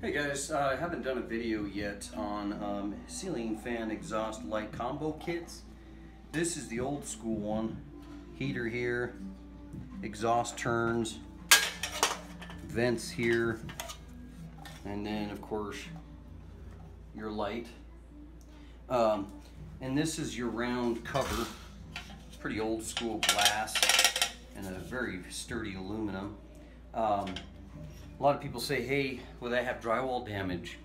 Hey guys, I haven't done a video yet on ceiling fan exhaust light combo kits. This is the old school one. Heater here, exhaust turns, vents here, and then of course your light. And this is your round cover. It's pretty old school glass and a very sturdy aluminum. A lot of people say, hey, will I have drywall damage?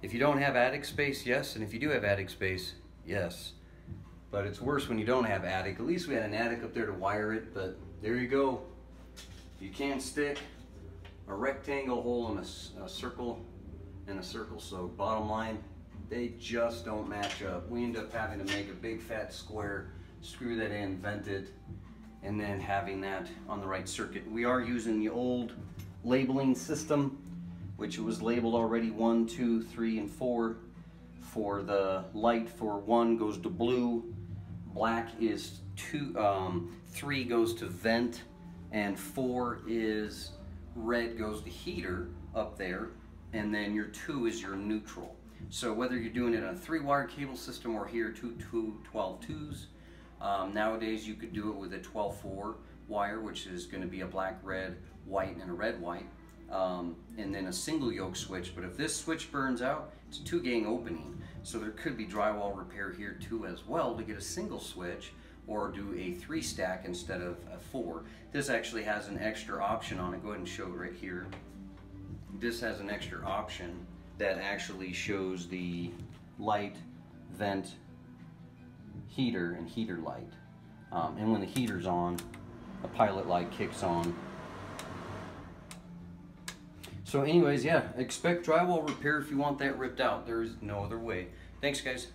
If you don't have attic space, yes. And if you do have attic space, yes. But it's worse when you don't have attic. At least we had an attic up there to wire it, but there you go. You can't stick a rectangle hole in a circle and a circle. So bottom line, they just don't match up. We end up having to make a big fat square, screw that in, vent it, and then having that on the right circuit. We are using the old labeling system, which was labeled already 1, 2, 3, and 4. For the light, for 1 goes to blue, black is 3 goes to vent, and 4 is red goes to heater up there, and then your 2 is your neutral. So whether you're doing it on a 3-wire cable system or here 12-2s, nowadays you could do it with a 12-4 wire, which is going to be a black, red, white, and a red, white, and then a single yoke switch. But if this switch burns out, it's a 2-gang opening, so there could be drywall repair here too as well to get a single switch or do a 3-stack instead of a 4. This actually has an extra option on it. Go ahead and show it right here. This has an extra option that actually shows the light, vent, heater, and heater light. And when the heater's on, a pilot light kicks on. So anyways, yeah, expect drywall repair if you want that ripped out. There's no other way. Thanks guys.